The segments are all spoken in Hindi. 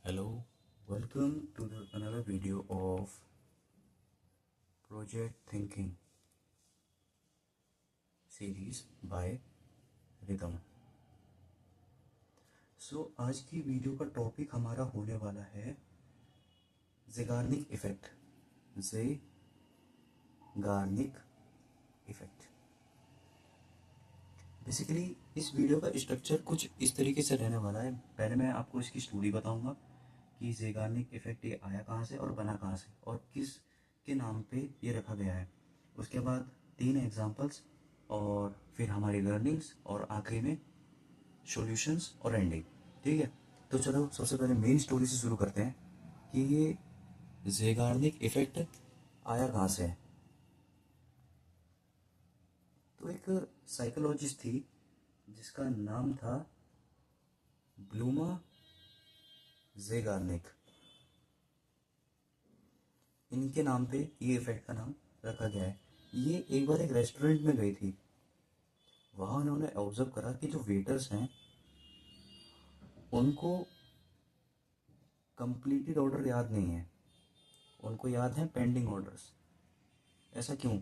Hello, welcome to another video of Project Thinking series by Rhythm. आज की वीडियो का टॉपिक हमारा होने वाला है ज़ेगार्निक इफेक्ट। ज़ेगार्निक इफेक्ट। बेसिकली इस वीडियो का स्ट्रक्चर कुछ इस तरीके से रहने वाला है। पहले मैं आपको इसकी स्टोरी बताऊंगा कि ज़ेगार्निक इफेक्ट ये आया कहाँ से और बना कहाँ से और किस के नाम पे ये रखा गया है। उसके बाद 3 एग्जांपल्स और फिर हमारी लर्निंग्स और आखिरी में सॉल्यूशंस और एंडिंग। ठीक है, तो चलो सबसे पहले मेन स्टोरी से शुरू करते हैं कि ये ज़ेगार्निक इफेक्ट आया कहाँ से है। तो एक साइकोलॉजिस्ट थी जिसका नाम था ब्लूमा ज़ेगार्निक। इनके नाम पे ये इफेक्ट का नाम रखा गया है। ये एक बार एक रेस्टोरेंट में गई थी। वहाँ उन्होंने ऑब्जर्व करा कि जो वेटर्स हैं उनको कंप्लीटेड ऑर्डर याद नहीं है, उनको याद है पेंडिंग ऑर्डर्स। ऐसा क्यों?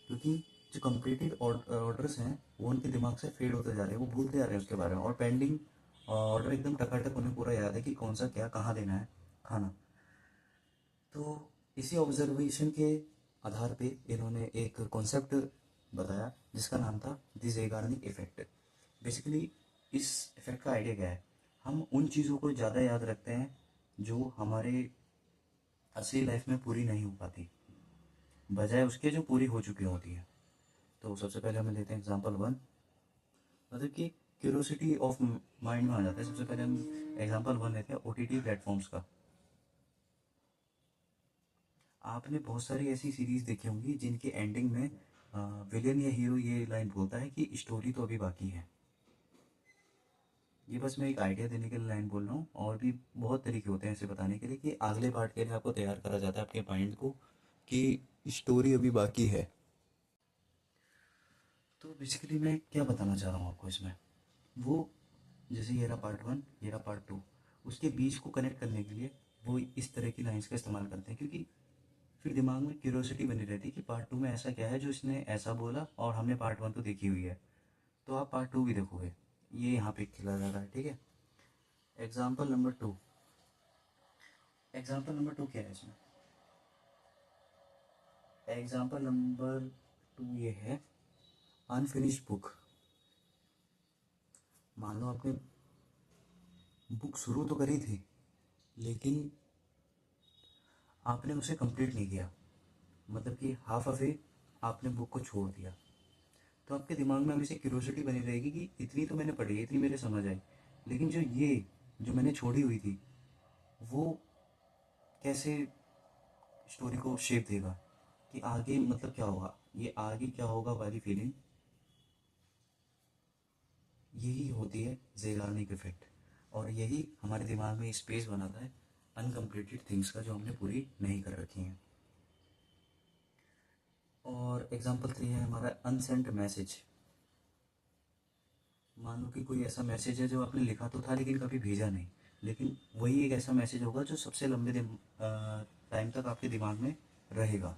क्योंकि जो कंप्लीटेड ऑर्डर्स हैं वो उनके दिमाग से फेड होते जा रहे हैं, वो भूलते जा रहे हैं उसके बारे में। और पेंडिंग ऑर्डर एकदम टकाटक उन्हें पूरा याद है कि कौन सा क्या कहाँ देना है खाना। तो इसी ऑब्जर्वेशन के आधार पे इन्होंने एक कॉन्सेप्ट बताया जिसका नाम था द ज़ेगार्निक इफेक्ट। बेसिकली इस इफेक्ट का आइडिया क्या है, हम उन चीज़ों को ज़्यादा याद रखते हैं जो हमारे असली लाइफ में पूरी नहीं हो पाती, बजाय उसके जो पूरी हो चुकी होती है। तो सबसे पहले हम लेते हैं एग्जांपल 1, मतलब कि क्यूरोसिटी ऑफ माइंड में आ जाता है। सबसे पहले हम एग्जांपल 1 लेते हैं ओटीटी प्लेटफॉर्म्स का। आपने बहुत सारी ऐसी सीरीज देखी होंगी जिनकी एंडिंग में विलेन या हीरो ये लाइन बोलता है कि स्टोरी तो अभी बाकी है। ये बस मैं एक आइडिया देने के लिए लाइन बोल रहा हूँ, और भी बहुत तरीके होते हैं ऐसे बताने के लिए कि अगले पार्ट के लिए आपको तैयार करा जाता है आपके माइंड को कि स्टोरी अभी बाकी है। तो बेसिकली मैं क्या बताना चाह रहा हूँ आपको इसमें, वो जैसे ये रहा पार्ट 1, ये रहा पार्ट 2, उसके बीच को कनेक्ट करने के लिए वो इस तरह की लाइंस का इस्तेमाल करते हैं, क्योंकि फिर दिमाग में क्यूरियोसिटी बनी रहती है कि पार्ट 2 में ऐसा क्या है जो इसने ऐसा बोला, और हमने पार्ट 1 तो देखी हुई है, तो आप पार्ट 2 भी देखोगे। ये यहाँ पे खिला जा रहा है। ठीक है, एग्जाम्पल नंबर 2। एग्जाम्पल नंबर 2 क्या है इसमें? एग्जाम्पल नंबर 2 ये है अनफिनिश्ड बुक। मान लो आपने बुक शुरू तो करी थी लेकिन आपने उसे कंप्लीट नहीं किया, मतलब कि हाफ ऑफ ए आपने बुक को छोड़ दिया। तो आपके दिमाग में हमेशा क्यूरियोसिटी बनी रहेगी कि इतनी तो मैंने पढ़ी, इतनी मेरे समझ आई, लेकिन जो मैंने छोड़ी हुई थी वो कैसे स्टोरी को शेप देगा, कि आगे मतलब क्या होगा, ये आगे क्या होगा वाली फीलिंग, यही होती है ज़ेगार्निक इफेक्ट। और यही हमारे दिमाग में स्पेस बनाता है अनकम्प्लीटेड थिंग्स का जो हमने पूरी नहीं कर रखी हैं। और एग्जाम्पल 3 है हमारा अनसेंट मैसेज। मान लो कि कोई ऐसा मैसेज है जो आपने लिखा तो था लेकिन कभी भेजा नहीं, लेकिन वही एक ऐसा मैसेज होगा जो सबसे लंबे टाइम तक आपके दिमाग में रहेगा।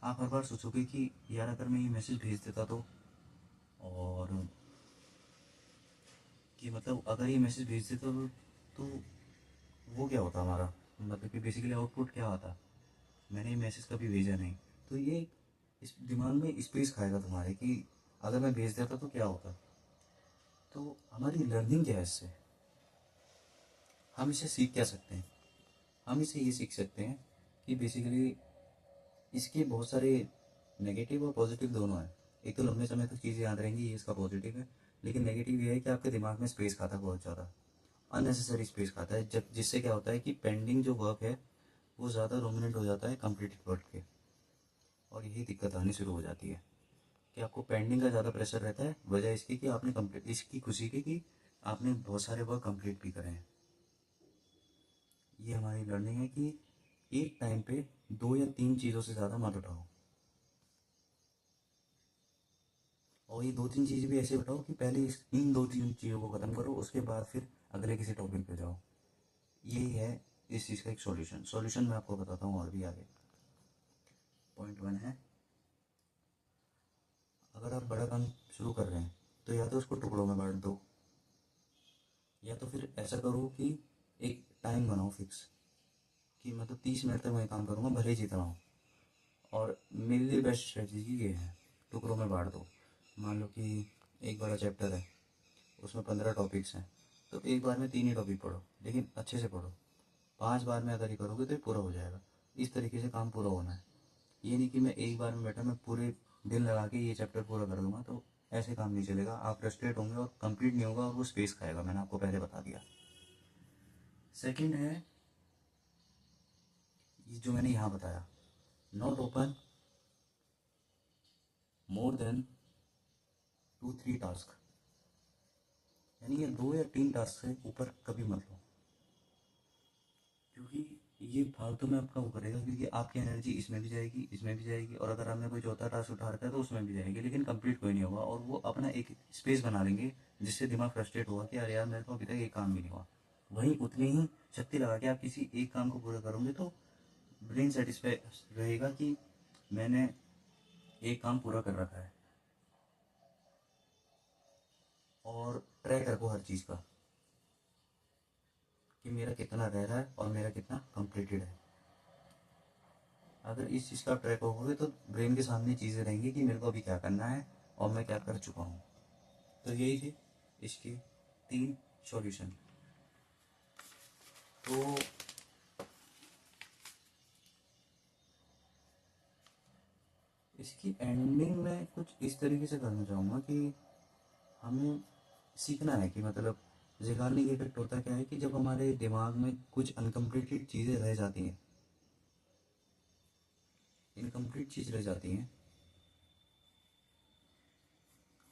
आप हर बार सोचोगे कि यार अगर मैं ये मैसेज भेज देता और कि मतलब अगर ये मैसेज भेज देता तो वो क्या होता हमारा, मतलब कि बेसिकली आउटपुट क्या आता, मैंने ये मैसेज कभी भेजा नहीं। तो ये इस दिमाग में स्पेस खाएगा तुम्हारे कि अगर मैं भेज देता तो क्या होता। तो हमारी लर्निंग क्या है इससे, हम इसे सीख क्या सकते हैं? हम इसे ये सीख सकते हैं कि बेसिकली इसके बहुत सारे नेगेटिव और पॉजिटिव दोनों हैं। एक तो लंबे समय तक चीज़ें याद रहेंगी, ये इसका पॉजिटिव है, लेकिन नेगेटिव ये है कि आपके दिमाग में स्पेस खाता है बहुत ज़्यादा, अननेसेसरी स्पेस खाता है, जब जिससे क्या होता है कि पेंडिंग जो वर्क है वो ज़्यादा डोमिनेट हो जाता है कंप्लीटेड वर्क के। और यही दिक्कत आनी शुरू हो जाती है कि आपको पेंडिंग का ज़्यादा प्रेशर रहता है, वजह इसकी कि आपने कंप्लीट, इसकी खुशी की कि आपने बहुत सारे वर्क कंप्लीट भी करे हैं। ये हमारी लर्निंग है कि एक टाइम पे 2 या 3 चीज़ों से ज़्यादा मत उठाओ, और ये 2-3 चीज़ें भी ऐसे उठाओ कि पहले इन 2-3 चीज़ों को ख़त्म करो, उसके बाद फिर अगले किसी टॉपिक पे जाओ। यही है इस चीज़ का एक सॉल्यूशन मैं आपको बताता हूँ और भी आगे। पॉइंट 1 है, अगर आप बड़ा काम शुरू कर रहे हैं तो या तो उसको टुकड़ों में बांट दो, या तो फिर ऐसा करो कि एक टाइम बनाओ फिक्स कि मैं तो 30 मिनट तक मैं काम करूँगा भले ही जितना हो। और मेरे लिए बेस्ट स्ट्रेटजी ये है, टुकड़ों में बांट दो। मान लो कि एक बड़ा चैप्टर है, उसमें 15 टॉपिक्स हैं, तो एक बार में 3 ही टॉपिक पढ़ो, लेकिन अच्छे से पढ़ो। 5 बार में अगर ये करोगे तो ये पूरा हो जाएगा। इस तरीके से काम पूरा होना है। ये नहीं कि मैं एक बार में बैठा मैं पूरे दिन लगा के ये चैप्टर पूरा कर दूंगा, तो ऐसे काम नहीं चलेगा। आप फ्रस्ट्रेट होंगे और कंप्लीट नहीं होगा और वो स्पेस खाएगा, मैंने आपको पहले बता दिया। सेकंड है ये जो मैंने यहाँ बताया, not open more than 2-3 task, यानी ये 2 या 3 टास्क से ऊपर कभी मत लो, क्योंकि ये फालतू में आपका वो करेगा, क्योंकि आपकी एनर्जी इसमें भी जाएगी, इसमें भी जाएगी, और अगर आपने कोई चौथा टास्क उठा रखा है तो उसमें भी जाएगी, लेकिन कंप्लीट कोई नहीं होगा। और वो अपना एक स्पेस बना लेंगे जिससे दिमाग फ्रस्ट्रेट होगा कि अरे यार मेरे को अभी तक एक काम भी नहीं हुआ। वहीं उतनी ही शक्ति लगा के आप किसी एक काम को पूरा करोगे तो ब्रेन सेटिस्फाई रहेगा कि मैंने एक काम पूरा कर रखा है। और ट्रैक रखो हर चीज़ का कि मेरा कितना रह रहा है और मेरा कितना कंप्लीटेड है। अगर इस चीज़ का ट्रैक होगे तो ब्रेन के सामने चीज़ें रहेंगी कि मेरे को अभी क्या करना है और मैं क्या कर चुका हूँ। तो यही थे इसके 3 सॉल्यूशन। तो इसकी एंडिंग में कुछ इस तरीके से करना चाहूँगा कि हमें सीखना है कि मतलब ज़िगार्निक इफेक्ट होता क्या है कि जब हमारे दिमाग में कुछ अनकम्प्लीटेड चीज़ें रह जाती हैं, इनकम्प्लीट चीज़ रह जाती हैं,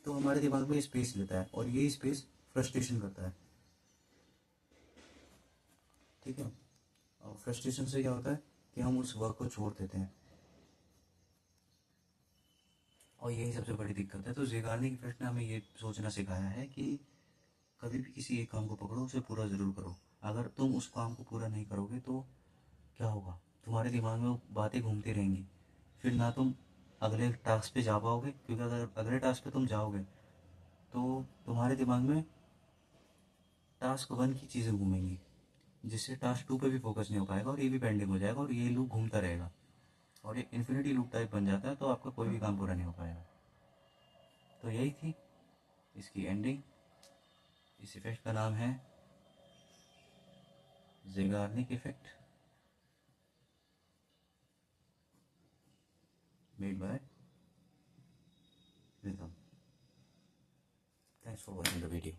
तो हमारे दिमाग में स्पेस लेता है और ये स्पेस फ्रस्ट्रेशन करता है। ठीक है। और फ्रस्ट्रेशन से क्या होता है कि हम उस वर्क को छोड़ देते हैं, और यही सबसे बड़ी दिक्कत है। तो ज़िगार्निक इफेक्ट ने हमें ये सोचना सिखाया है कि कभी भी किसी एक काम को पकड़ो, उसे पूरा ज़रूर करो। अगर तुम उस काम को पूरा नहीं करोगे तो क्या होगा, तुम्हारे दिमाग में वो बातें घूमती रहेंगी, फिर ना तुम अगले टास्क पे जा पाओगे, क्योंकि अगर अगले टास्क पे तुम जाओगे तो तुम्हारे दिमाग में टास्क 1 की चीज़ें घूमेंगी, जिससे टास्क 2 पे भी फोकस नहीं हो पाएगा और ये भी पेंडिंग हो जाएगा और ये लूप घूमता रहेगा और ये इन्फिनिटी लूप टाइप बन जाता है, तो आपका कोई भी काम पूरा नहीं हो पाएगा। तो यही थी इसकी एंडिंग। इस इफेक्ट का नाम है Zeigarnik effect, made by rhythm. Thanks for watching the video.